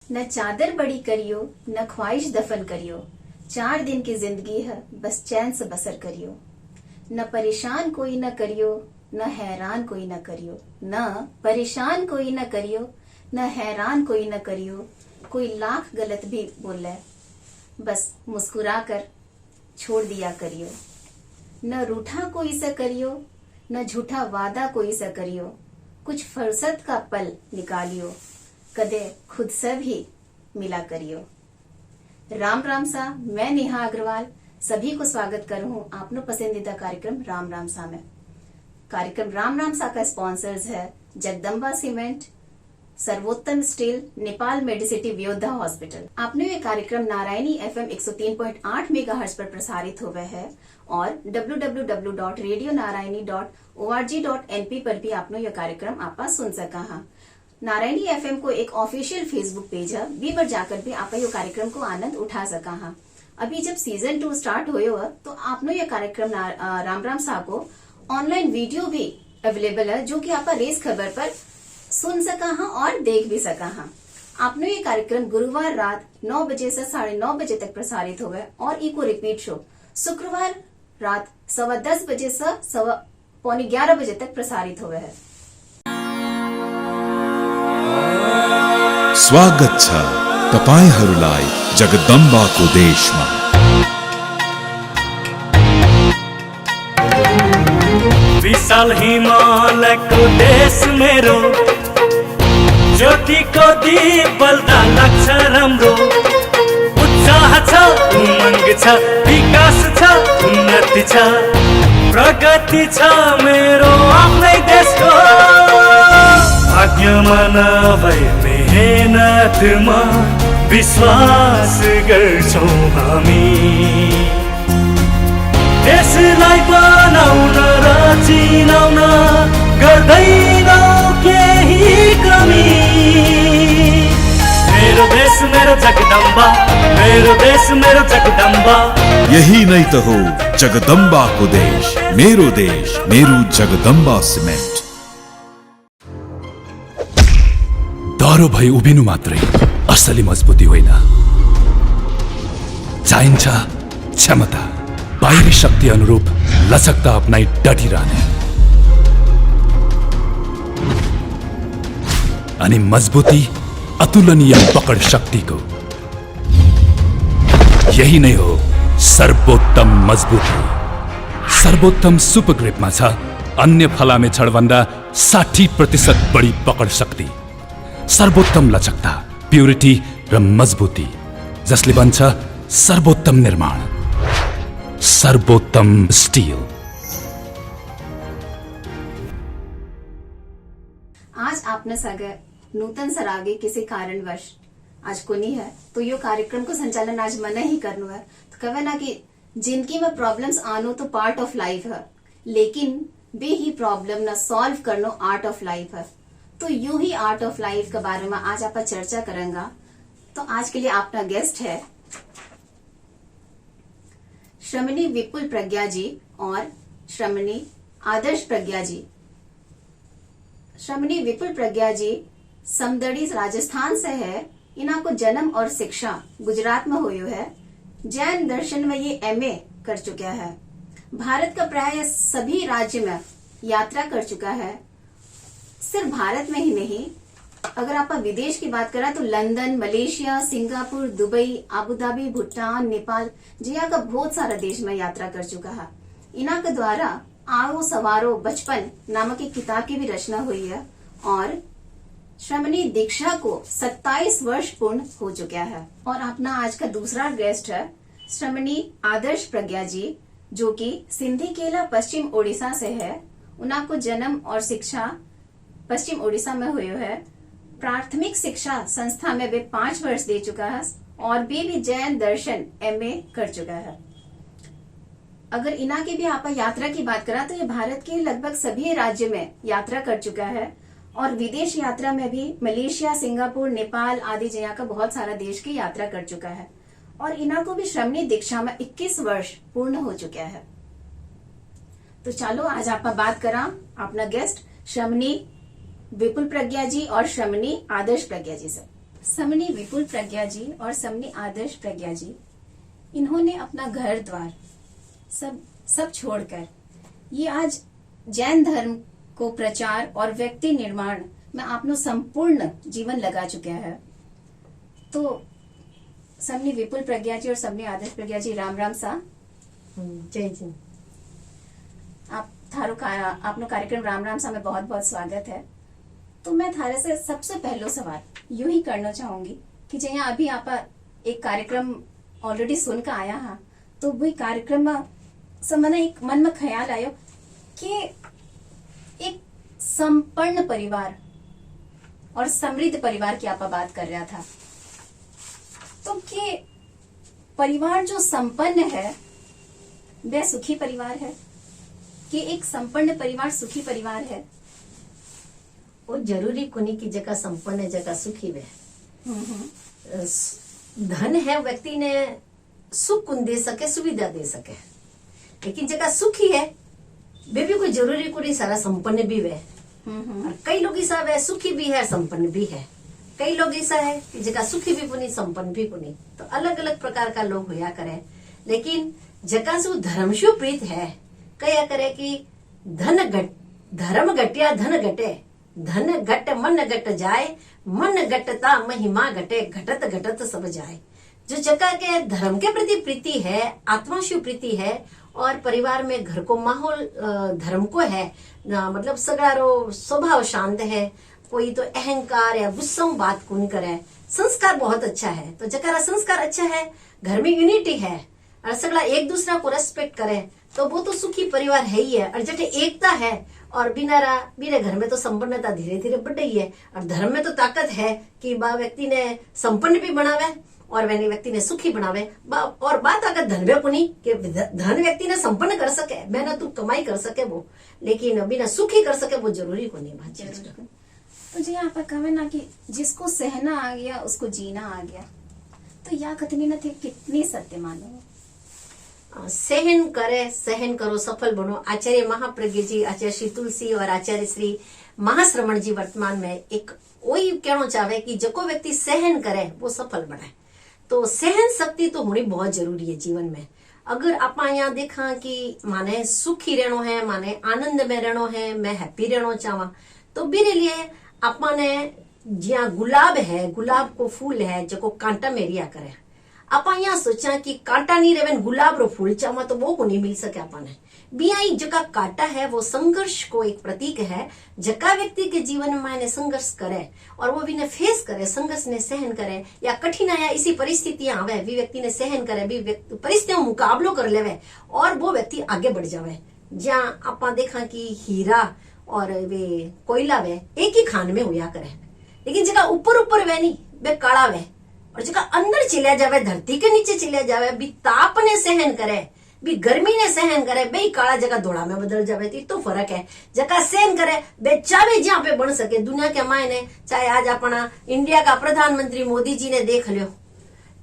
न चादर बड़ी करियो न ख्वाहिश दफन करियो, 4 दिन की जिंदगी है बस चैन से बसर करियो। न परेशान कोई न करियो न हैरान कोई न करियो, न परेशान कोई न करियो न हैरान कोई न करियो। कोई लाख गलत भी बोले बस मुस्कुरा कर छोड़ दिया करियो। न रूठा कोई सा करियो न झूठा वादा कोई सा करियो, कुछ फुर्सत का पल निकालियो, कदे खुद से भी मिला करियो। राम राम सा, मैं नेहा अग्रवाल सभी को स्वागत करूं हूं आपनो पसंदीदा कार्यक्रम राम राम सा में। कार्यक्रम राम राम सा का स्पॉन्सर्स है जगदम्बा सीमेंट, सर्वोत्तम स्टील, नेपाल मेडिसिटी वियोधा हॉस्पिटल। आपने ये कार्यक्रम नारायणी FM 103.8 मेगाहर्ट्ज पर प्रसारित हुआ है और www.radionarayani.org.np पर भी आपने ये कार्यक्रम आपा सुन सका है। नारायणी FM को एक ऑफिशियल फेसबुक पेज है, वी पर जाकर भी आप ये कार्यक्रम को आनंद उठा सका है। अभी जब सीजन 2 स्टार्ट हो तो आपने ये कार्यक्रम राम राम सा को ऑनलाइन वीडियो भी अवेलेबल है, जो कि आप रेस खबर पर सुन सका है और देख भी सका है। आपने ये कार्यक्रम गुरुवार रात 9 बजे से 9:30 बजे तक प्रसारित हुआ और इको रिपीट शो शुक्रवार रात 10:15 बजे से 11:15 बजे तक प्रसारित हुआ है। स्वागत छ तपाईहरुलाई जगदम्बाको देशमा। विशाल हिमालयको देश मेरो, ज्योतिको दीप बल्दा लाग्छ राम्रो। उत्साह छ, उमङ्ग छ, विकास छ, उन्नति छ, प्रगति छ मेरो आफ्नै देशको। भाग्यमा नभए मेहनतमा विश्वास गर्छौं हामी। देशलाई बनाउन र चिनाउन गर्दैनौ केही कमी। मेरो देश मेरो जगदम्बा, मेरो देश मेरो जगदम्बा। यही नै त हो जगदम्बाको देश, मेरो जगदम्बा सिमेन्ट। डह्रो भई उभिनु मात्रै असली मजबुती होइन, चाहिन्छ क्षमता, बाहिरी शक्ति अनुरूप लचकता अपनाई डटिरहने अनि मजबुती अतुलनीय पकड शक्तिको। यही नै हो सर्वोत्तम मजबुती। सर्वोत्तम सुपर ग्रिपमा छ अन्य फलामे छडभन्दा 60% बढी पकड शक्ति, सर्वोत्तम लचकता, प्युरिटी र मजबुती, जसले बन्छ सर्वोत्तम निर्माण, सर्वोत्तम स्टील। आज आपने सगे नूतन सरागे किसी कारणवश आज को नहीं है, तो यो कार्यक्रम को संचालन आज मना ही करनो है। तो कहे ना कि जिनकी में प्रॉब्लम्स आनो तो पार्ट ऑफ लाइफ है, लेकिन बे ही प्रॉब्लम ना सॉल्व करनो आर्ट ऑफ लाइफ है। तो यूं ही आर्ट ऑफ लाइफ के बारे में आज आप चर्चा करेंगे। तो आज के लिए आपका गेस्ट है श्रमणी विपुल प्रज्ञा जी और श्रमणी आदर्श प्रज्ञा जी। श्रमणी विपुल प्रज्ञा जी समदड़ी राजस्थान से है। इन्हा को जन्म और शिक्षा गुजरात में हुई है। जैन दर्शन में ये MA कर चुका है। भारत का प्राय सभी राज्य में यात्रा कर चुका है। सिर्फ भारत में ही नहीं, अगर आप विदेश की बात करें तो London, Malaysia, Singapore, Dubai, Abu Dhabi, Bhutan, Nepal जिया का बहुत सारा देश में यात्रा कर चुका है। इन्हा के द्वारा आओ सवारो बचपन नामक एक किताब की भी रचना हुई है और श्रमणी दीक्षा को 27 वर्ष पूर्ण हो चुका है। और अपना आज का दूसरा गेस्ट है श्रमणी आदर्श प्रज्ञा जी, जो कि सिंधी केला पश्चिम ओडिशा से है। उन्हा को जन्म और शिक्षा पश्चिम ओडिशा में हुई है। प्राथमिक शिक्षा संस्था में वे 5 वर्ष दे चुका है और भी जैन दर्शन MA कर चुका है। अगर इना की भी आप यात्रा की बात करा तो ये भारत के लगभग सभी राज्य में यात्रा कर चुका है और विदेश यात्रा में भी मलेशिया, सिंगापुर, नेपाल आदि जगह का बहुत सारा देश की यात्रा कर चुका है। और इना को भी श्रमणी दीक्षा में 21 वर्ष पूर्ण हो चुका है। तो चलो आज आप बात करा अपना गेस्ट श्रमणी विपुल प्रज्ञा जी और श्रमणी आदर्श प्रज्ञा जी से। समनी विपुल प्रज्ञा जी और समनी आदर्श प्रज्ञा जी, इन्होंने अपना घर द्वार सब छोड़कर ये आज जैन धर्म को प्रचार और व्यक्ति निर्माण में आपनो संपूर्ण जीवन लगा चुका है। तो समनी विपुल प्रज्ञा जी और समनी आदर्श प्रज्ञा जी, राम राम सा। जय जी। आप थारो आपनो कार्यक्रम राम राम सा में बहुत बहुत स्वागत है। तो मैं थारे से सबसे पहलो सवाल यूं ही करना चाहूंगी कि जया अभी आप एक कार्यक्रम ऑलरेडी सुन कर आया हा, तो वही कार्यक्रम में मैंने एक मन में ख्याल आयो कि एक संपन्न परिवार और समृद्ध परिवार की आप बात कर रहा था। तो कि परिवार जो संपन्न है वह सुखी परिवार है कि एक संपन्न परिवार सुखी परिवार है? वो जरूरी कोनी की जगह संपन्न है, जगह सुखी वे। धन है व्यक्ति ने सुख कुन दे सके, सुविधा दे सके, लेकिन जगह सुखी है वे भी कोई जरूरी को नहीं सारा संपन्न भी वे। और कई लोग ऐसा वे सुखी भी है संपन्न भी है, कई लोग ऐसा है कि जगह सुखी भी कोनी संपन्न भी कोनी। तो अलग अलग प्रकार का लोग होया करे, लेकिन जगह से धर्म से प्रीत है। कया करे कि धर्म घटिया धन घटे, धन घट मन घट जाए, मन घटता महिमा घटे, घटत घटत सब जाए। जो जगह के धर्म के प्रति प्रीति है, आत्मा से प्रीति है, और परिवार में घर को माहौल धर्म को है, मतलब सगड़ारो स्वभाव शांत है, कोई तो अहंकार या गुस्सा बात कौन करे, संस्कार बहुत अच्छा है। तो जगह संस्कार अच्छा है, घर में यूनिटी है और सगड़ा एक दूसरा को रेस्पेक्ट करे, तो वो तो सुखी परिवार है ही है। और जटे एकता है और बिना घर में तो संपन्नता धीरे धीरे बढ़ रही है। और धर्म में तो ताकत है कि बा व्यक्ति ने संपन्न भी बनावे और वैसे व्यक्ति ने सुखी बनावे। और बात अगर धन में को नहीं कि धन व्यक्ति ने संपन्न कर सके, बिना तू कमाई कर सके वो, लेकिन बिना सुखी कर सके वो जरूरी को नहीं बात। तो जी आप कहे ना कि जिसको सहना आ गया उसको जीना आ गया, तो या कथनी न थे कितनी सत्य मानो। सहन करो सफल बनो। आचार्य महाप्रज्ञ जी, आचार्य श्री तुलसी और आचार्य श्री महाश्रमण जी वर्तमान में एक वही कहना चाहे कि जो व्यक्ति सहन करे वो सफल बने। तो सहन शक्ति तो होनी बहुत जरूरी है जीवन में। अगर आप यहाँ देखा कि माने सुखी रहना है, माने आनंद में रहना है, मैं हैप्पी रहना चाहवा, तो मेरे लिए आप ने जहाँ गुलाब है, गुलाब को फूल है जो कांटा मेरिया करे, आप यहाँ सोचा कि कांटा नहीं रहे गुलाब रो फूल चाहवा, तो वो को नहीं मिल सके। आपने बियाई जगह कांटा है वो संघर्ष को एक प्रतीक है। जगह व्यक्ति के जीवन में मायने संघर्ष करे और वो भी ने फेस करे, संघर्ष ने सहन करे, या कठिनाइयां इसी परिस्थितियां आवे भी व्यक्ति ने सहन करे, भी परिस्थितियों मुकाबलो कर लेवे और वो व्यक्ति आगे बढ़ जावे। जहाँ आप देखा कि हीरा और वे कोयला वे एक ही खान में होया करे, लेकिन जगह ऊपर वे नहीं, वे काला वे, और जगह अंदर चलिया जावे, धरती के नीचे चलिया जावे, भी ताप ने सहन करे, भी गर्मी ने सहन करे, बे काला जगह धोड़ा में बदल जावे। तो फर्क है। जगह सहन करे बे चावे जहाँ पे बन सके दुनिया के मायने। चाहे आज अपना इंडिया का प्रधानमंत्री मोदी जी ने देख लियो,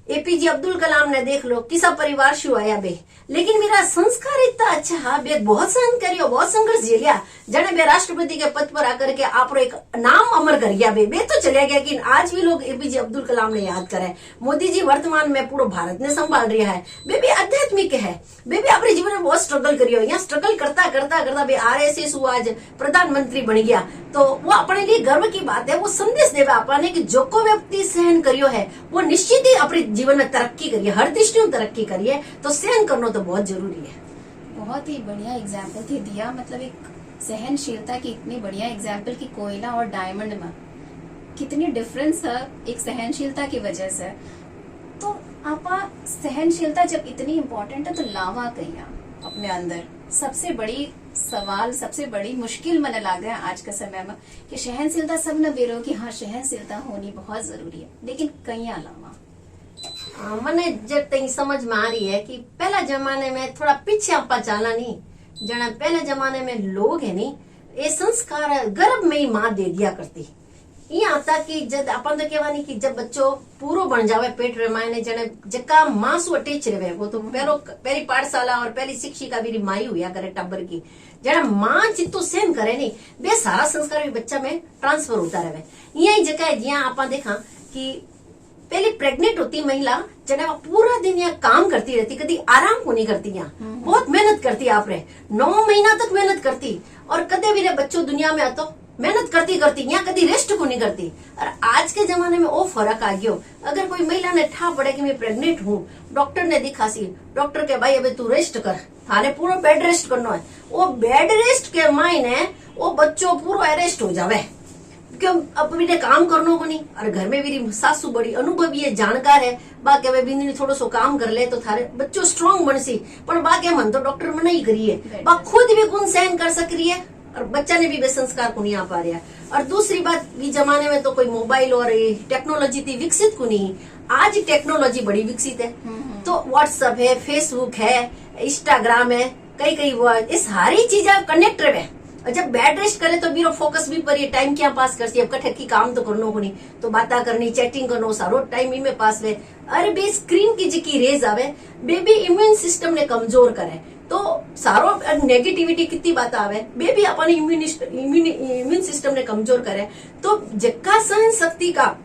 एपीजे अब्दुल कलाम ने देख लो, किसा परिवार शू आया बे, लेकिन मेरा संस्कार इतना अच्छा है, बे बहुत सहन करियो, बहुत संघर्ष झेलिया, जने बे राष्ट्रपति के पद पर आकर के आप एक नाम अमर कर गया बे तो चले गया। कि आज भी लोग एपीजे अब्दुल कलाम ने याद करे। मोदी जी वर्तमान में पूरा भारत ने संभाल रहा है, बे भी आध्यात्मिक है, बे भी अपने जीवन में बहुत स्ट्रगल करियो। यहाँ स्ट्रगल करता करता करता बे RSS हुआ, आज प्रधानमंत्री बन गया, तो वो अपने लिए गर्व की बात है। वो संदेश देवे आपने कि जो को व्यक्ति सहन करियो है वो निश्चित ही अपने जीवन में तरक्की करिए, हर दृष्टि तरक्की करिए। तो सहन करना तो बहुत जरूरी है। बहुत ही बढ़िया एग्जाम्पल थी दिया, मतलब एक सहनशीलता की इतनी बढ़िया एग्जाम्पल की कोयला और डायमंड में कितनी डिफरेंस है एक सहनशीलता की वजह से। तो आपा सहनशीलता जब इतनी इम्पोर्टेंट है तो लावा कहिया अपने अंदर। सबसे बड़ी सवाल, सबसे बड़ी मुश्किल मन लागे आज के समय में कि सहनशीलता सब न बेरो कि हाँ सहनशीलता होनी बहुत जरूरी है, लेकिन कहीं लावा मने जब तक समझ में आ रही है कि पहला जमाने में थोड़ा पीछे आपा चाला नहीं, जना पहले जमाने में लोग है नहीं ये संस्कार गर्भ में ही माँ दे दिया करती। यहाँ आता कि जब अपन तो कहवा नहीं कि जब बच्चों पूरो बन जावे पेट रे मायने जने जका माँ सु अटैच रहे, वो तो पहली पाठशाला और पहली शिक्षिका भी माई हुआ करे टब्बर की, जरा माँ जितो सहन करे नहीं वे सारा संस्कार भी बच्चा में ट्रांसफर होता रहे। यही जगह है जहाँ आप देखा कि पहले प्रेग्नेंट होती महिला जने पूरा दिन यहाँ काम करती रहती, कभी आराम को नहीं करती, यहाँ बहुत मेहनत करती, आप रे 9 महीना तक मेहनत करती और कदे भी रे बच्चों दुनिया में आतो मेहनत करती करती, यहाँ कभी रेस्ट को नहीं करती। और आज के जमाने में वो फर्क आ गयो। अगर कोई महिला ने ठा पड़े कि मैं प्रेग्नेंट हूँ, डॉक्टर ने दिखासी, डॉक्टर के भाई अबे तू रेस्ट कर, थाने पूरा बेड रेस्ट करना है। वो बेड रेस्ट के मायने वो बच्चों पूरा अरेस्ट हो जावे, क्यों अब भी काम करनो को नहीं। और घर में भी सासू बड़ी अनुभवी है, जानकार है, बाकी वे बिंदनी थोड़ो सो काम कर ले तो थारे बच्चों स्ट्रांग बन सी। पर बाकी मन तो डॉक्टर मना ही करिए, बा खुद भी गुण सहन कर सक रही है और बच्चा ने भी वे संस्कार को नहीं आ पा रहा। और दूसरी बात, इस जमाने में तो कोई मोबाइल और टेक्नोलॉजी थी विकसित को नहीं, आज टेक्नोलॉजी बड़ी विकसित है। तो व्हाट्सएप है, फेसबुक है, इंस्टाग्राम है, कई ये सारी चीजें कनेक्ट रहे। और जब बेड रेस्ट करे तो बीरो फोकस भी पर टाइम क्या पास करती है, अब कठे की काम तो करनो को नहीं, तो बातें करनी, चैटिंग करनो, सारो टाइम इनमें पास वे। अरे बे स्क्रीन की जी रेज आवे, बेबी इम्यून सिस्टम ने कमजोर करे तो सारो नेगेटिविटी कितनी बात आवे, बेबी अपन इम्यून सिस्टम ने कमजोर करे तो जक्का सहन शक्ति का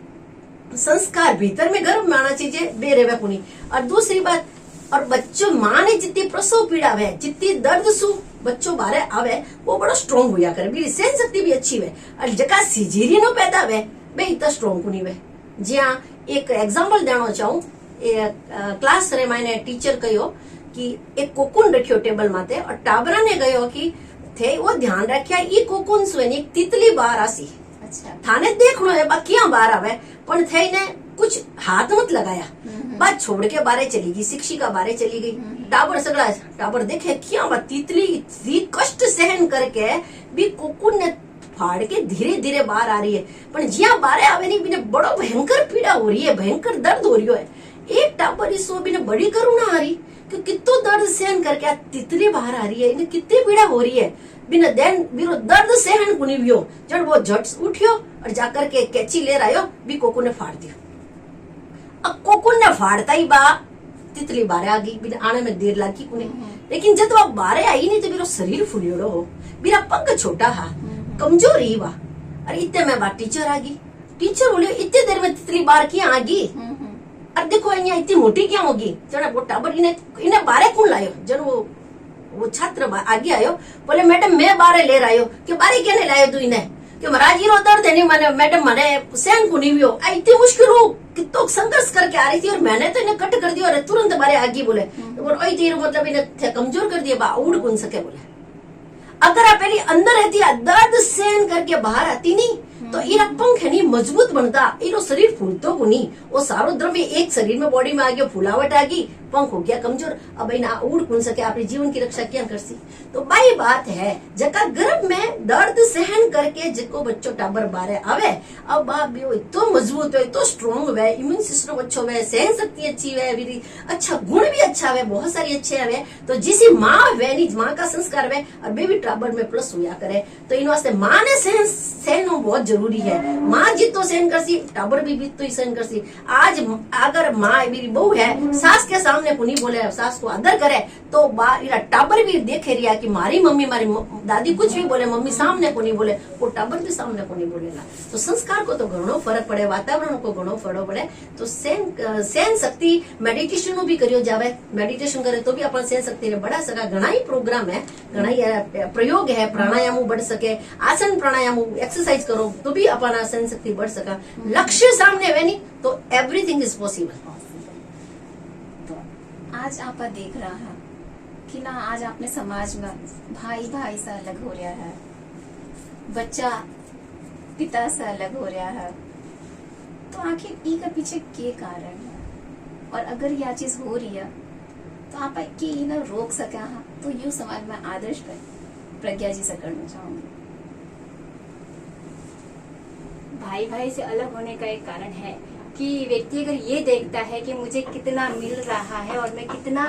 संस्कार भीतर में गर्भ में आना चाहिए, बे रेवे को नहीं। और दूसरी बात, और बच्चों माँ ने जितनी प्रसव पीड़ा है, जितनी दर्द सु बच्चों बारे आवे, वो बड़ा स्ट्रॉन्ग हुआ करे, मेरी सहन शक्ति भी अच्छी है। और जका सिजेरियन पैदा है वे इतना स्ट्रॉन्ग को नहीं है। ज्यां एक एग्जाम्पल देना चाहूँ, क्लास रे मैंने टीचर कहो कि एक कोकुन रखियो टेबल माते और टाबरा ने कहो कि थे वो ध्यान रखिया ई कोकुन से एक तितली बाहर आसी। अच्छा, थाने देखनो है बा क्या बाहर आवे, पर थे ने कुछ हाथ मत लगाया, बात छोड़ के बारे चली गई, शिक्षिका बारे चली गई। टाबर सगड़ा टाबर देखे क्या बात, तितली इतनी कष्ट सहन करके भी कोकुन ने फाड़ के धीरे धीरे बाहर आ रही है, पर जिया बारे आवे नहीं बिना बड़ो भयंकर पीड़ा हो रही है, भयंकर दर्द हो रही है। एक टाबर इस बिना बड़ी करुणा आ रही कि कितो दर्द सहन करके तितली बाहर आ रही है, इन्हें कितनी पीड़ा हो रही है, बिना देन बिरो दर्द सहन को नहीं हुयो। जब वो झट उठियो और जाकर के कैची ले आयो, भी कोकुन ने फाड़ दियो। अब कोकुन ने फाड़ता ही बा तितली बाहर आ गई, बिना आने में देर लगी कुने। लेकिन जब वो बाहर आई नहीं तो मेरा शरीर फुलियोड़ो हो, मेरा पंख छोटा हा, कमजोर ही बा। अरे इतने में बात टीचर आ गई, टीचर बोले इतने देर में तितली बाहर क्या आ गई, अब देखो यहाँ इतनी मोटी क्या होगी। जरा वो टाबर इन्हें बारे कौन लायो, जन वो छात्र आगे आयो, बोले मैडम मैं बारे ले रहा कि बारे क्या नहीं लायो तू इन्हें, कि महाराज ये दर्द है नहीं, मैंने मैडम मैंने सहन को नहीं हुई, इतनी मुश्किल हो कितो संघर्ष करके आ रही थी और मैंने तो इन्हें कट कर दिया और तुरंत बारे आगे बोले, मतलब इन्हें कमजोर कर दिया, बा उड़ कौन सके बोले। अगर आप पहले अंदर रहती दर्द सहन करके बाहर आती नहीं तो इरा पंख नहीं मजबूत बनता, इरो शरीर फूलतो को नहीं, वो सारो द्रव्य एक शरीर में बॉडी में आ गया, फुलावट आ गई, पंख हो गया कमजोर, अब ना उड़ कौन सके, अपने जीवन की रक्षा क्या कर सी। तो भाई बात है जका गर्भ में दर्द सहन करके जिको बच्चों टाबर बारे आवे, अब बाप इतो मजबूत है, इतो स्ट्रॉन्ग है, इम्यून सिस्टम अच्छो है, सहन शक्ति अच्छी है, अच्छा गुण भी अच्छा है, बहुत सारी अच्छे है। तो जिसी माँ है माँ का संस्कार है और बेबी टाबर में प्लस हुआ करे, तो इन वास्ते माँ ने सहन बहुत जरूरी है। माँ जितो सहन कर सी, टाबर भी तो ही सहन कर सी। आज अगर माँ मेरी बहू है, सास के सामने को नहीं बोले, सास को आदर करे, तो टाबर भी देखे रिया कि मारी मम्मी मारी दादी कुछ भी बोले, मम्मी सामने को नहीं बोले, वो टाबर भी सामने को नहीं बोलेगा। तो संस्कार को तो घणो फर्क पड़े, वातावरण को घणो फर्क पड़े। तो सहन शक्ति मेडिटेशन भी करियो जावे, मेडिटेशन करे तो भी अपन सहन शक्ति ने बढ़ा सका। घना ही प्रोग्राम है, घना ही प्रयोग है, प्राणायाम बढ़ सके, आसन प्राणायाम एक्सरसाइज करो तो भी अपन सहन शक्ति बढ़ सका। लक्ष्य सामने है नहीं तो एवरीथिंग इज पॉसिबल। आज आप देख रहा है कि ना आज अपने समाज में भाई भाई से अलग हो रहा है, बच्चा पिता से अलग हो रहा है, तो आखिर ई का पीछे के कारण है? और अगर यह चीज हो रही है तो आप की ना रोक सका है, तो यूं समाज में आदर्श प्रज्ञा जी से करना चाहूंगी। भाई भाई से अलग होने का एक कारण है कि व्यक्ति अगर ये देखता है कि मुझे कितना मिल रहा है और मैं कितना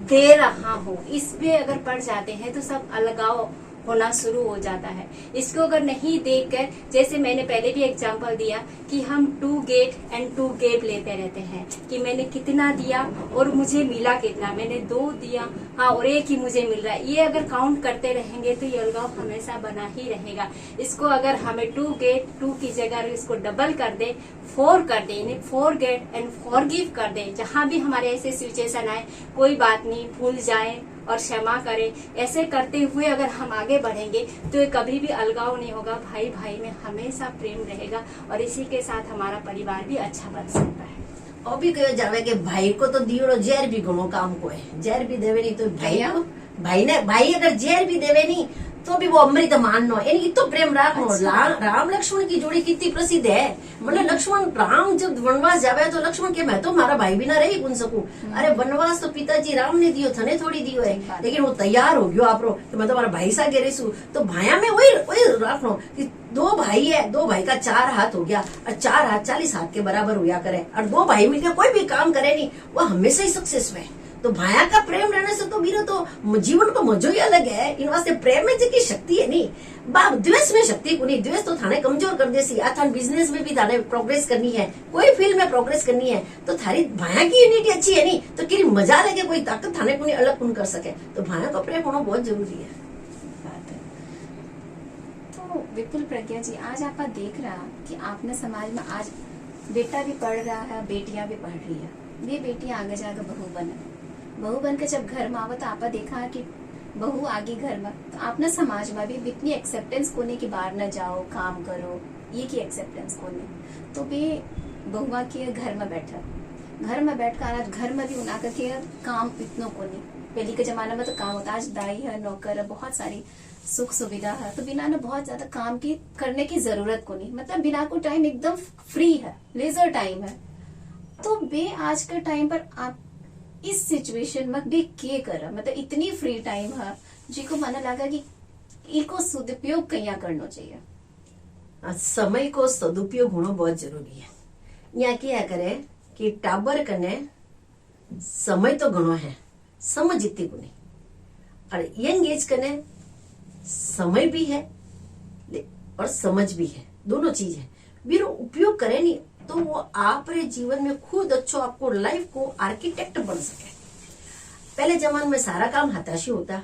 दे रहा हूँ, इस पे अगर पड़ जाते हैं तो सब अलगाव होना शुरू हो जाता है। इसको अगर नहीं देखकर, जैसे मैंने पहले भी एग्जांपल दिया कि हम 2 गेट एंड 2 गेप लेते रहते हैं कि मैंने कितना दिया और मुझे मिला कितना, मैंने 2 दिया हाँ और 1 ही मुझे मिल रहा है, ये अगर काउंट करते रहेंगे तो ये अलगाव हमेशा बना ही रहेगा। इसको अगर हमें 2 गेट 2 की जगह इसको डबल कर दे, 4 कर दे, यानी 4 गेट एंड फॉरगिव कर दे। जहां भी हमारे ऐसे सिचुएशन आए, कोई बात नहीं, भूल जाए और क्षमा करें। ऐसे करते हुए अगर हम आगे बढ़ेंगे तो कभी भी अलगाव नहीं होगा, भाई भाई में हमेशा प्रेम रहेगा और इसी के साथ हमारा परिवार भी अच्छा बन सकता है। और भी कहो जावे कि भाई को तो दियो जहर भी घणो काम को है, जहर भी देवे नहीं तो भाई अगर जहर भी देवे नहीं तो भी वो अमृत माननो, यानी तो प्रेम राखनो। राम लक्ष्मण की जोड़ी कितनी प्रसिद्ध है, मतलब लक्ष्मण राम जब वनवास जावे तो लक्ष्मण के मैं तो मारा भाई बिना रही कौन सकूं, अरे वनवास तो पिताजी राम ने दियो, थने थोड़ी दियो है, लेकिन वो तैयार हो गयो आपरो कि मैं तुम्हारा भाई सा गेरेसू। तो भाया में वही राखनो कि 2 भाई है, 2 भाई का 4 हाथ हो गया और 4 हाथ 40 हाथ के बराबर हुआ करे, और 2 भाई मिलकर कोई भी काम करे नहीं वो हमेशा ही सक्सेस में। तो भाया का प्रेम रहने से तो बीरो तो जीवन को मजो ही अलग है। इन वास्ते प्रेम में जी शक्ति है नहीं, बाप द्वेष में शक्ति को नहीं, द्वेष तो थाने कमजोर कर देसी। थाने बिजनेस में भी थाने प्रोग्रेस करनी है, कोई फील्ड में प्रोग्रेस करनी है तो थारी भाया की यूनिटी अच्छी है नहीं तो किरी मजा लगे, कोई ताकत थाने को नहीं अलग कौन कर सके। तो भाया का प्रेम होना बहुत जरूरी है। तो विपुल प्रज्ञा जी, आज आप देख रहा कि आपने समाज में आज बेटा भी पढ़ रहा है, बेटियां भी पढ़ रही है, ये बेटियां आगे जाकर बहू बन के जब घर में आवत तो आपा देखा कि बहू आगे घर में, तो आपने समाज में भी इतनी एक्सेप्टेंस कोने की बाहर न जाओ, काम करो, ये की एक्सेप्टेंस कोने, तो भी बहुआ के घर में बैठकर आज घर में भी उना के काम इतनो कोने। पहले के जमाने में तो काम होता, आज दाई है, नौकर है, बहुत सारी सुख सुविधा है, तो बिना ना बहुत ज्यादा काम की करने की जरूरत को नहीं, मतलब बिना को टाइम एकदम फ्री है, लेजर टाइम है। तो बे आज के टाइम पर आप इस सिचुएशन में भी के कर, मतलब इतनी फ्री टाइम है जिको मन लगा कि इको सदुपयोग कहीं करना चाहिए। समय को सदुपयोग होना बहुत जरूरी है। यहाँ क्या करे कि टाबर कने समय तो घणो है, समझ इतनी को नहीं, और यंग एज कने समय भी है और समझ भी है, दोनों चीज है। बीरो उपयोग करे नहीं तो वो आप जीवन में खुद अच्छो आपको लाइफ को आर्किटेक्ट बन सके। पहले जमाने में सारा काम हताशी होता,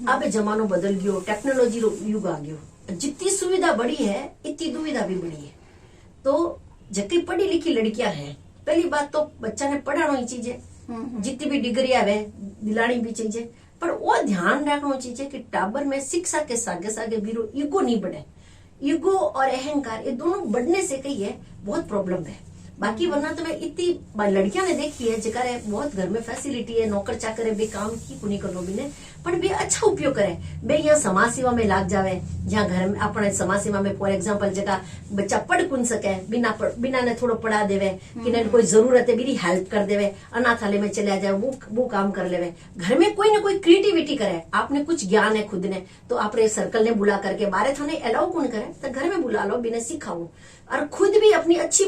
अब जमानो बदल गयो, टेक्नोलॉजी युग आ गयो, जितनी सुविधा बढ़ी है इतनी दुविधा भी बढ़ी है। तो जितनी पढ़ी लिखी लड़कियां हैं, पहली बात तो बच्चा ने पढ़ाना ही चीज है, जितनी भी डिग्री आवे दिलानी भी चाहिए, पर वो ध्यान रखना चाहिए कि टाबर में शिक्षा के सागे सागे बीरो ईगो नहीं बढ़े। ईगो और अहंकार ये दोनों बढ़ने से कही है बहुत प्रॉब्लम है। बाकी वरना तो मैं इतनी लड़कियां ने देखी है जगह बहुत घर में फैसिलिटी है, नौकर चाकर है, बे काम की कुनी करनो भी ने, पर बे अच्छा उपयोग करे, बे यहाँ समाज सेवा में लाग जावे, जहाँ घर में अपने समाज सेवा में फॉर एग्जाम्पल जगह बच्चा पढ़ कुन सके, बिना ने थोड़ा पढ़ा देवे कि ने कोई जरूरत है मेरी हेल्प कर देवे, अनाथालय में चला जाए वो काम कर लेवे, घर में कोई ना कोई क्रिएटिविटी करे। आपने कुछ ज्ञान है खुद ने तो आपने सर्कल ने बुला करके बारे थाने अलाउ कौन करे तो घर में बुला लो, बिना सिखाओ, और खुद भी अपनी अच्छी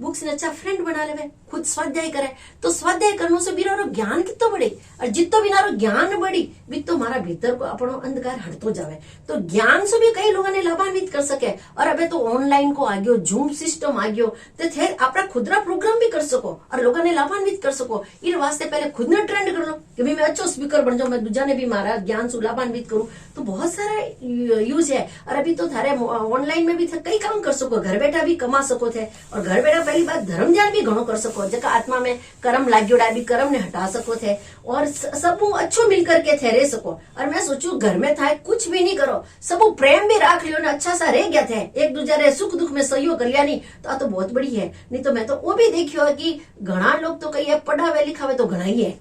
बुक्स ने अच्छा फ्रेंड बना ले, खुद स्वाध्याय करे। तो स्वाध्याय करने से बिना ज्ञान कितो बढ़े, और जितो बिना ज्ञान बढ़ी भी तो हमारा भीतर को अपनो अंधकार हटतो जावे। तो ज्ञान से भी कई लोगों ने लाभान्वित कर सके। और अबे तो ऑनलाइन को आ गयो, जूम सिस्टम आ गयो, तो थे अपना खुदरा प्रोग्राम भी कर सको और लोगों ने लाभान्वित कर सको। इन वास्ते पहले खुद ने ट्रेंड कर लो कि मैं अच्छो स्पीकर बन जाऊं, मैं दूजा ने भी मारा ज्ञान से लाभान्वित करूं, तो बहुत सारा यूज है। और अभी तो थारे ऑनलाइन में भी कई काम कर सको, घर बैठा भी कमा सको थे, और घर बैठा पहली बात धर्म ध्यान भी घणो कर सको, जका आत्मा में कर्म लाग्योड़ा भी कर्म ने हटा सको थे, और सब अच्छो मिल करके थे रह सको। और मैं सोचू घर में था कुछ भी नहीं करो, सब प्रेम भी राख लियो ने अच्छा सा रह गया थे, एक दूसरे सुख दुख में सहयोग कर लिया, नहीं तो बहुत बड़ी है। नहीं तो मैं तो वो भी देखियो है कि घना लोग तो कई है पढ़ावे लिखावे तो घना ही है,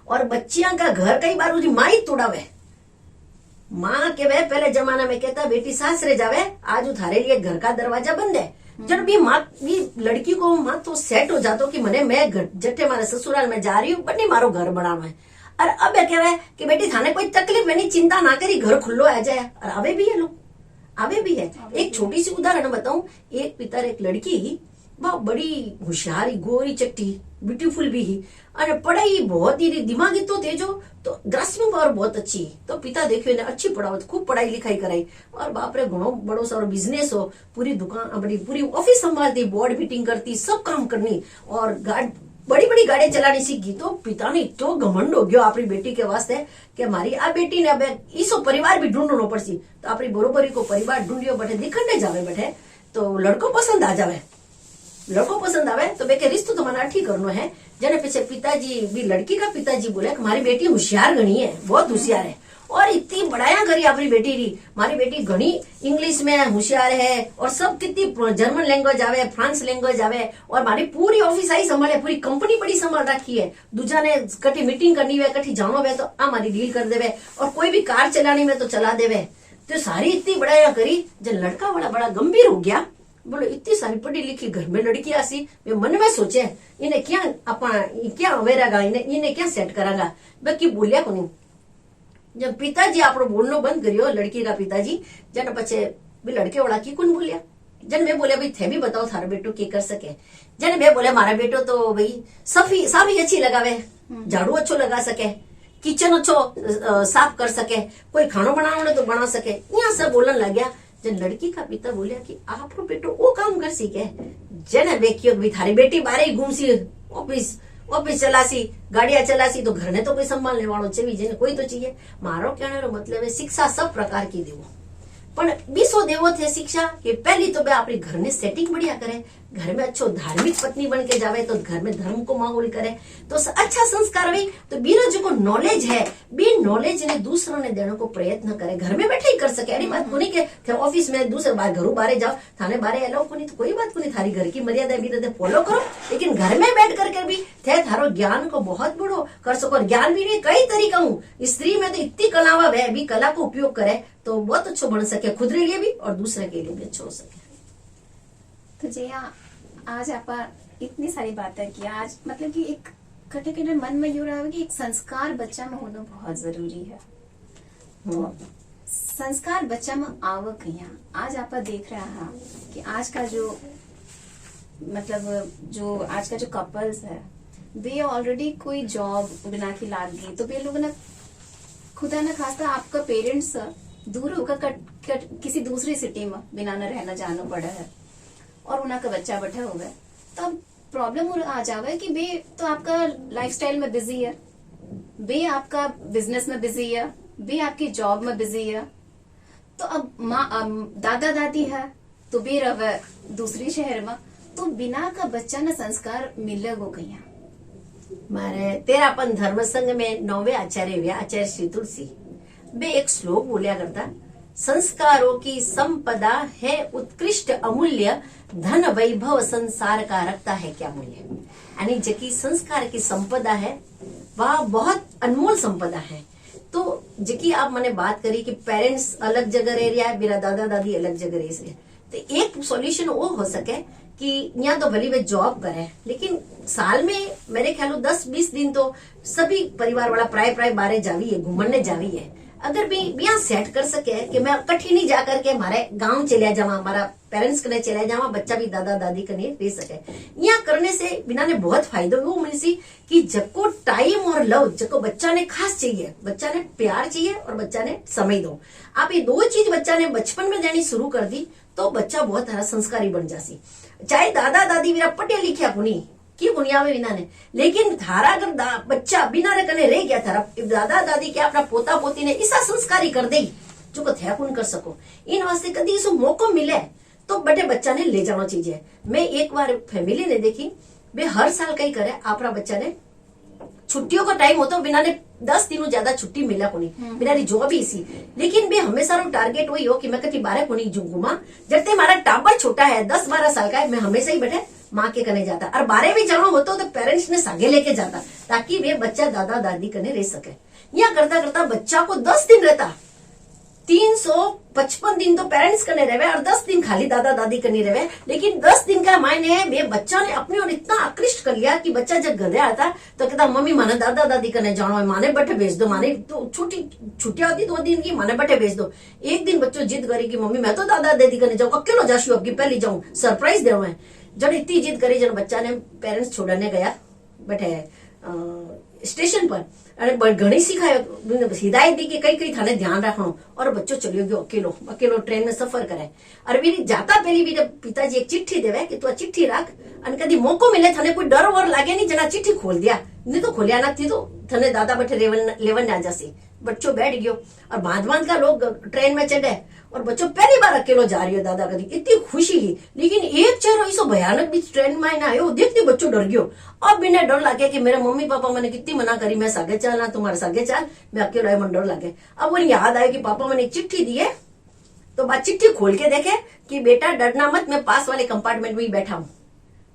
और बच्चियां का घर कई बार उसकी माँ ही तोड़ावे। माँ के वे पहले जमाना में कहता बेटी सासरे जावे, आज थारे लिए घर का दरवाजा बंद है। जब भी माँ भी लड़की को माँ तो सेट हो जातो कि मने मैं जट्टे मारे ससुराल में जा रही हूँ, बट नहीं मारो घर बनाना है। और अब क्या है कि बेटी थाने कोई तकलीफ नहीं, चिंता ना करी, घर खुल्लो आ जाए। और अबे भी है लोग, अबे भी है। एक छोटी सी उदाहरण बताऊं, एक पिता एक लड़की वह बड़ी होशियारी गोरी चट्टी ब्यूटीफुल भी ही और पढ़ाई बहुत ही दिमागी तो तेजो तो ग्रास्पिंग पावर बहुत अच्छी। तो पिता देखियो ने अच्छी पढ़ावत खूब पढ़ाई लिखाई कराई और बाप रे घणो बड़ो सारो बिजनेस हो, पूरी दुकान अपनी पूरी ऑफिस संभालती, बोर्ड मीटिंग करती, सब काम करनी और बड़ी बड़ी गाड़ी चलानी सीखी। तो पिता ने इतो घमंड हो गयो अपनी बेटी के वास्ते कि मारी आ बेटी ने अब इसो परिवार भी ढूंढनो पड़सी। तो अपनी बरोबरी को परिवार ढूंढियो बैठे दिखने जावे बैठे तो लड़को पसंद आ जावे, लड़को पसंद आवे तो बेके रिश्तो तो मना ठीक करनो है। जने पीछे पिताजी भी लड़की का पिताजी बोले कि हमारी बेटी होशियार घनी है, बहुत होशियार है और इतनी बड़ाया करी अपनी बेटी री, हमारी बेटी घनी इंग्लिश में होशियार है और सब कितनी जर्मन लैंग्वेज आवे, फ्रांस लैंग्वेज आवे और हमारी पूरी ऑफिस आई संभाले, पूरी कंपनी बड़ी संभाल रखी है। दूजा ने कटी मीटिंग करनी है, कटी जानो वे तो हमारी डील कर देवे और कोई भी कार चलानी में तो चला देवे। तो सारी इतनी बड़ाया करी। जब लड़का वाला बड़ा गंभीर हो गया, बोलो इतनी सारी पढ़ी लिखी घर में लड़की आसी, वे मन में सोचे इन्हें क्या क्या अवेरागा, इन्हें क्या सेट करागा, बाकी बोलिया को नहीं। जब पिताजी आपरो बोलनो बंद करियो लड़की का पिताजी, जन पचे भी लड़के वाला की कौन बोलिया। जन मैं बोले भाई थे भी बताओ थारा बेटो की कर सके। जन मैं बोले मारा बेटो तो भाई साफी अच्छी लगावे, झाड़ू अच्छो लगा सके, किचन अच्छो साफ कर सके, कोई खानो बनाना तो बना सके, यहाँ सब बोलन लग गया। जन लड़की का पिता बोलिया कि आप बेटो वो काम कर सीखे। जन देखियो भी थारी बेटी बारे ही घूमसी, ऑफिस चलासी, गाड़िया चलासी, तो घर ने तो कोई संभालने वालों चाहिए, जेने कोई तो चाहिए। मारो कहने रो मतलब है शिक्षा सब प्रकार की देवो, पण बीसो देवो थे शिक्षा कि पहली तो बे अपने घर ने सेटिंग बढ़िया करे, घर में अच्छो धार्मिक पत्नी बन के जावे तो घर में धर्म को माहौल करे तो अच्छा संस्कार हुई। तो बीरो जो को नॉलेज है बी नॉलेज ने दूसरों ने देने को प्रयत्न करे, घर में बैठे ही कर सके। अरे बात को नहीं के ऑफिस में दूसरे बार घरों बारे जाओ, थाने बारे अलाउ को नहीं तो कोई बात को नहीं, थारी घर की मर्यादा भी फॉलो करो, लेकिन घर में बैठ करके भी थे थारो ज्ञान को बहुत बड़ो कर सको। ज्ञान भी नहीं कई तरीका हूँ, स्त्री में तो इतनी कलावा है भी कला को उपयोग करे तो बहुत अच्छो बन सके, खुद के लिए भी और दूसरे के लिए भी अच्छो हो सके। तो जया आज आप इतनी सारी बातें की, आज मतलब कि एक कटे कटे मन में यूं रहा कि एक संस्कार बच्चा में होना बहुत जरूरी है। तो संस्कार बच्चा में आवक यहाँ आज आप देख रहा है कि आज का जो मतलब जो आज का जो कपल्स है वे ऑलरेडी कोई जॉब बिना की लाग गई, तो वे लोग ना खुदा न खास्ता आपका पेरेंट्स दूर होकर किसी दूसरी सिटी में बिना न रहना जाना पड़ा है और उनका बच्चा बैठा हुआ है। तो अब प्रॉब्लम आ जावे कि बे तो आपका लाइफस्टाइल में बिजी है, बे आपका बिजनेस में बिजी है, बे आपकी जॉब में बिजी है। तो अब माँ दादा दादी है तो बे रवे दूसरी शहर में, तो बिना का बच्चा न संस्कार मिलेगो कहीं। मारे तेरापन धर्म संघ में 9वें आचार्य हुआ आचार्य श्री तुलसी बे एक श्लोक बोलिया करता, संस्कारों की संपदा है उत्कृष्ट अमूल्य, धन वैभव संसार का रखता है क्या मूल्य। यानी जकी संस्कार की संपदा है वह बहुत अनमोल संपदा है। तो जकी आप मैंने बात करी कि पेरेंट्स अलग जगह रह रहा है, मेरा दादा दादी अलग जगह रह रहे, तो एक सॉल्यूशन वो हो सके कि यहाँ तो भली वे जॉब करे, लेकिन साल में मेरे ख्याल 10-20 दिन तो सभी परिवार वाला प्राय बारे जावी है, घूमने जावी है। अगर भी यहाँ सेट कर सके कि मैं कठी नहीं जा करके हमारे गांव चले जावा, हमारा पेरेंट्स कने चले जावा, बच्चा भी दादा दादी कने रह सके, यहाँ करने से बिना ने बहुत फायदो वो मिलसी कि जको टाइम और लव जको बच्चा ने खास चाहिए, बच्चा ने प्यार चाहिए और बच्चा ने समय दो, आप ये दो चीज बच्चा ने बचपन में देनी शुरू कर दी तो बच्चा बहुत सारा संस्कारी बन जासी। चाहे दादा दादी मेरा पढ़े लिखा कुनी की दुनिया में बिना ने, लेकिन थारा अगर बच्चा बिना रे कने रह गया, थारा दादा दादी के अपना पोता पोती ने ऐसा संस्कारी कर दे जो को थे कौन कर सको। इन वास्ते कभी इसको मौको मिले तो बड़े बच्चा ने ले जाना चाहिए। मैं एक बार फैमिली ने देखी, वे हर साल कई करे अपना बच्चा ने छुट्टियों का टाइम होता बिना ने 10 दिनों ज्यादा छुट्टी मिला को नहीं, मेरा जॉब ही इसी, लेकिन भी हमेशा टारगेट वही हो कि मैं कभी 12 को नहीं घूमा। जब हमारा टाबर छोटा है 10-12 साल का है, मैं हमेशा ही बैठे माँ के कने जाता और 12 भी जाना होता तो पेरेंट्स ने सागे लेके जाता ताकि वे बच्चा दादा दादी कने रह सके। यहाँ करता करता बच्चा को 10 दिन रहता, 355 दिन तो पेरेंट्स कने रहे और 10 दिन खाली दादा दादी कने रहे। लेकिन 10 दिन का मायने वे बच्चा ने अपनी ओर इतना आकृष्ट कर लिया कि बच्चा जब घर आता तो कहता मम्मी माने दादा दादी कने जाना है, माने बटे भेज दो, माने तो छुट्टियां होती 2 दिन की, माने बटे भेज दो। एक दिन बच्चों जिद करी कि मम्मी मैं तो दादा दादी कने जाऊँ, अकेलो जाशू आपकी पहले जाऊँ, सरप्राइज दे। जन इतनी जिद करी जन बच्चा ने पेरेंट्स छोड़ने गया बैठे स्टेशन पर અને ઘણી સિખાયો हिदायत दी कि कई कई थाने ध्यान रखो और बच्चो चलियो गयो अकेलो अकेलो ट्रेन में सफर करे और भी जाता पहली भी पिताजी एक चिट्ठी देवे कि तू आ चिट्ठी राख અને कदी मौको मिले थाने कोई डर वर लागे नहीं जना चिट्ठी खोल दिया नहीं तो खोलिया ना थी तो थाने दादा बैठे लेवन ना जासी बच्चो बैठ गयो और बांध बांध का लोग ट्रेन में चढ़े और बच्चों पहली बार अकेलो जा रही हो दादा कदी इतनी खुशी ही लेकिन एक चेहरा ऐसा भयानक भी ट्रेन में ना आयो देखते बच्चों डर गयो अब बिना डर लगे कि मेरे मम्मी पापा मैंने कितनी मना करी मैं सागे चल ना तुम्हारे सागे चल मैं अकेलो आए मन डर लगे अब वो याद आया कि पापा मैंने एक चिट्ठी दी है तो बात चिट्ठी खोल के देखे कि बेटा डरना मत मैं पास वाले कंपार्टमेंट में ही बैठा हूँ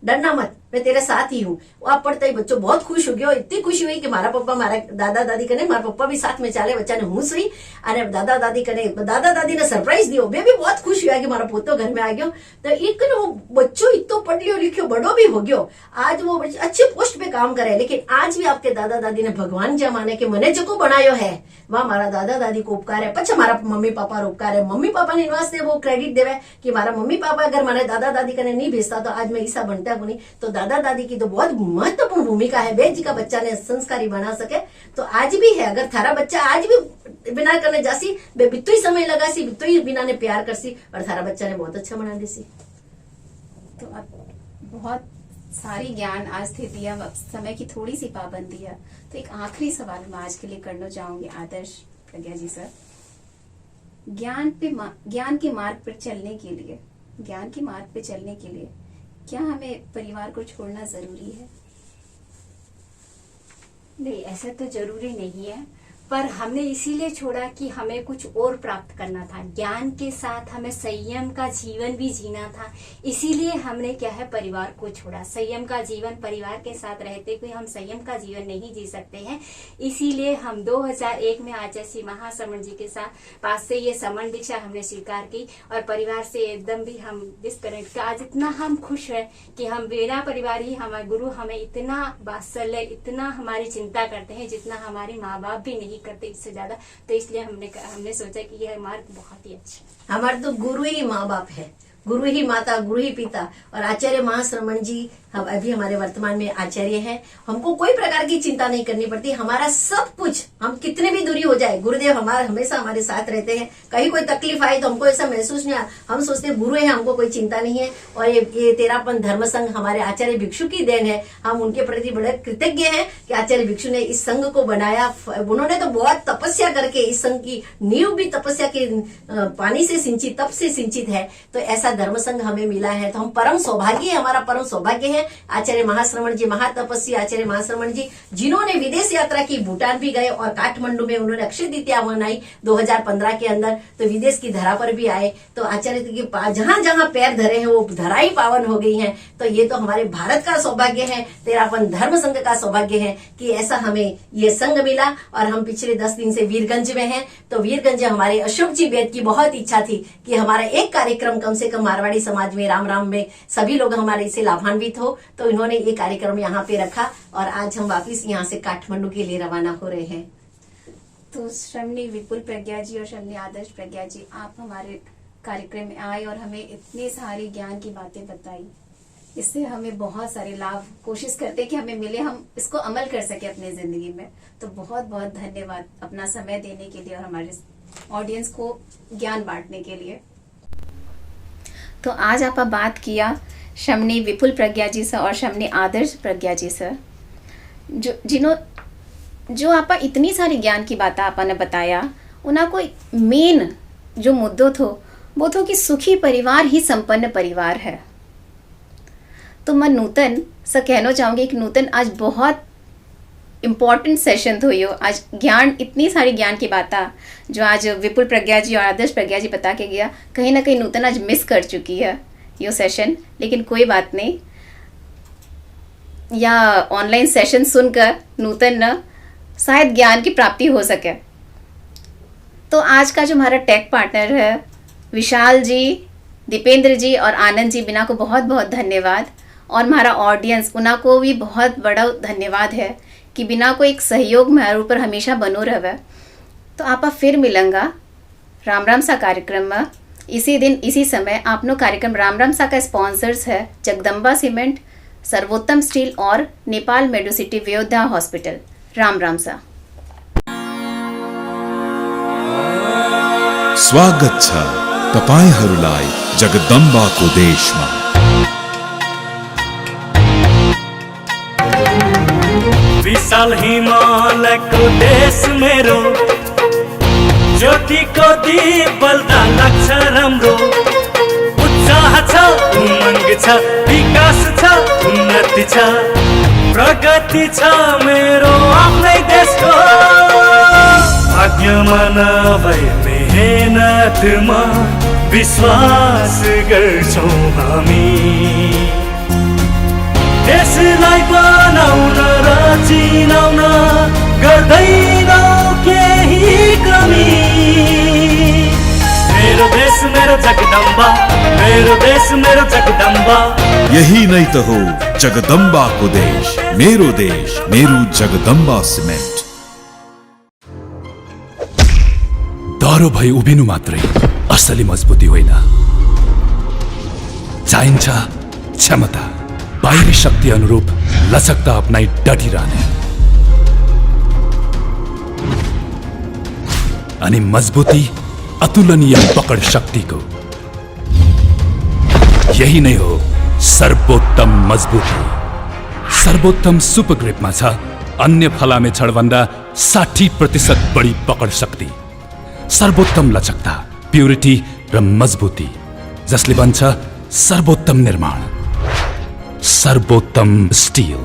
डरना मत मैं तेरे साथ ही हूँ। वो आप पढ़ते ही बच्चों बहुत खुश हो गया इतनी खुशी हुई कि मारा पप्पा मारा दादा दादी कने मारा पप्पा भी साथ में चाले बच्चा ने हुस हुई अरे दादा दादी ने सरप्राइज दियो मैं भी बहुत खुश हुआ कि मारा पोतो घर में आ गयो तो एक वो बच्चों इतो पढ़ लियो लिखियो बड़ो भी हो गयो आज वो अच्छे पोस्ट पे काम करे लेकिन आज भी आपके दादा दादी ने भगवान जमाने के मने जो बनायो है वह मारा दादा दादी को उपकार है पछा मारा मम्मी पापा उपकार है मम्मी पापा ने वास्ते वो क्रेडिट देवे कि मारा मम्मी पापा अगर मारे दादा दादी कने नहीं भेजता तो आज मैं ईसा बनता नहीं तो दादा दादी की तो बहुत महत्वपूर्ण भूमिका है बेज जी का बच्चा ने संस्कारी बना सके तो आज भी है अगर थारा बच्चा आज भी बिना करने जासी बित्तो ही समय लगा सी बित्तो ही बिना ने प्यार करसी और थारा बच्चा ने बहुत अच्छा बना देसी। तो अब बहुत सारी ज्ञान आज थे दिया समय की थोड़ी सी पाबंदी है तो एक आखिरी सवाल मैं आज के लिए करना चाहूंगी आदर्श प्रज्ञा जी सर ज्ञान के मार्ग पर चलने के लिए क्या हमें परिवार को छोड़ना जरूरी है? नहीं ऐसा तो जरूरी नहीं है पर हमने इसीलिए छोड़ा कि हमें कुछ और प्राप्त करना था ज्ञान के साथ हमें संयम का जीवन भी जीना था इसीलिए हमने क्या है परिवार को छोड़ा। संयम का जीवन परिवार के साथ रहते हुए हम संयम का जीवन नहीं जी सकते हैं इसीलिए हम 2001 में आचार्य श्री महाश्रमण जी के साथ पास से ये समन दीक्षा हमने स्वीकार की और परिवार से एकदम भी हम डिस्कनेक्ट का आज इतना हम खुश है कि हम बिना परिवार ही हमारे गुरु हमें इतना वात्सल्य इतना हमारी चिंता करते हैं जितना हमारे माँ बाप भी नहीं करते इससे ज्यादा तो इसलिए हमने सोचा कि यह मार्ग बहुत ही अच्छा हमारे तो गुरु ही माँ बाप है गुरु ही माता गुरु ही पिता और आचार्य महाश्रमण जी हम अभी हमारे वर्तमान में आचार्य हैं हमको कोई प्रकार की चिंता नहीं करनी पड़ती हमारा सब कुछ हम कितने भी दूरी हो जाए गुरुदेव हमारे हमेशा हमारे साथ रहते हैं कहीं कोई तकलीफ आई तो हमको ऐसा महसूस नहीं हम सोचते गुरु है हमको कोई चिंता नहीं है और ये तेरापन धर्म संघ हमारे आचार्य भिक्षु की देन है हम उनके प्रति बड़े कृतज्ञ हैं कि आचार्य भिक्षु ने इस संघ को बनाया उन्होंने तो बहुत तपस्या करके इस संघ की नींव भी तपस्या के पानी से सिंचित तप से सिंचित है तो ऐसा धर्म संघ हमें मिला है तो हम परम सौभाग्य है हमारा परम सौभाग्य है आचार्य महाश्रमण जी महातपस्वी आचार्य महाश्रमण जी जिन्होंने विदेश यात्रा की भूटान भी गए और काठमांडू में उन्होंने अक्षय तृतीया मनाई 2015 के अंदर तो विदेश की धरा पर भी आए तो आचार्य की जहां जहां पैर धरे हैं वो धरा ही पावन हो गई है तो ये तो हमारे भारत का सौभाग्य है तेरापन धर्म संघ का सौभाग्य है कि ऐसा हमें ये संघ मिला और हम पिछले 10 दिन से वीरगंज में हैं तो वीरगंज हमारे अशोक जी बेद की बहुत इच्छा थी कि हमारा एक कार्यक्रम कम से कम मारवाड़ी समाज में राम में सभी लोग हमारे इससे लाभान्वित हो तो इन्होंने ये कार्यक्रम यहाँ पे रखा और आज हम वापिस यहाँ से काठमांडू के लिए रवाना हो रहे हैं। तो श्रमणी विपुल प्रज्ञा जी और श्रमणी आदर्श प्रज्ञा जी आप हमारे कार्यक्रम में आए और हमें इतने सारी ज्ञान की बातें बताई इससे हमें बहुत सारे लाभ कोशिश करते कि हमें मिले हम इसको अमल कर सके अपने जिंदगी में तो बहुत बहुत धन्यवाद अपना समय देने के लिए और हमारे ऑडियंस को ज्ञान बांटने के लिए। तो आज आप बात किया शमनी विपुल प्रज्ञा जी सर और शमनी आदर्श प्रज्ञा जी सर जो आप इतनी सारी ज्ञान की बात आपने बताया उना को मेन जो मुद्दों थो वो थो कि सुखी परिवार ही संपन्न परिवार है। तो मैं नूतन सर कहना चाहूंगी कि नूतन आज बहुत इम्पॉर्टेंट सेशन थो यो आज ज्ञान इतनी सारी ज्ञान की बातें जो आज विपुल प्रज्ञा जी और आदर्श प्रज्ञा जी बता के गया कहीं ना कहीं नूतन आज मिस कर चुकी है यो सेशन लेकिन कोई बात नहीं या ऑनलाइन सेशन सुनकर नूतन न शायद ज्ञान की प्राप्ति हो सके। तो आज का जो हमारा टेक पार्टनर है विशाल जी दीपेंद्र जी और आनंद जी बिना को बहुत बहुत धन्यवाद और हमारा ऑडियंस उना को भी बहुत बड़ा धन्यवाद है कि बिना को एक सहयोग हमारे ऊपर हमेशा बनो रहे। तो आप फिर मिलेंगा राम राम सा कार्यक्रम में इसी दिन इसी समय आपनो कार्यक्रम राम राम सा का स्पॉन्सर्स है जगदम्बा सीमेंट, सर्वोत्तम स्टील और नेपाल मेडोसिटी व्योधा हॉस्पिटल। राम राम सा। स्वागत छ तपाईहरूलाई जगदम्बाको देशमा। विशाल हिमालयको देश मेरो, ज्योतिको दीप बल्दा लाग्छ राम्रो। उत्साह छ, उमङ्ग छ, विकास छ, उन्नति छ, प्रगति छ मेरो आफ्नै देशको। भाग्यमा नभए मेहनतमा विश्वास गर्छौँ हामी। देशलाई बनाउन र चिनाउन गर्दैनौँ केही कमी। मेरो देश मेरो जगदम्बा, मेरो देश मेरो जगदम्बा। यही नै त हो जगदम्बाको देश, मेरो जगदम्बा सिमेन्ट। डह्रो भई उभिनु मात्रै असली मजबुती होइन, चाहिन्छ क्षमता, बाहिरी शक्ति अनुरूप लचकता अपनाई डटिरहने। अनि मजबुती अतुलनीय पकड शक्तिको। यही नै हो सर्वोत्तम मजबुती। सर्वोत्तम सुपर ग्रिपमा छ अन्य फलामे छडभन्दा 60% बढी पकड शक्ति, सर्वोत्तम लचकता, प्युरिटी र मजबुती, जसले बन्छ सर्वोत्तम निर्माण, सर्वोत्तम स्टील।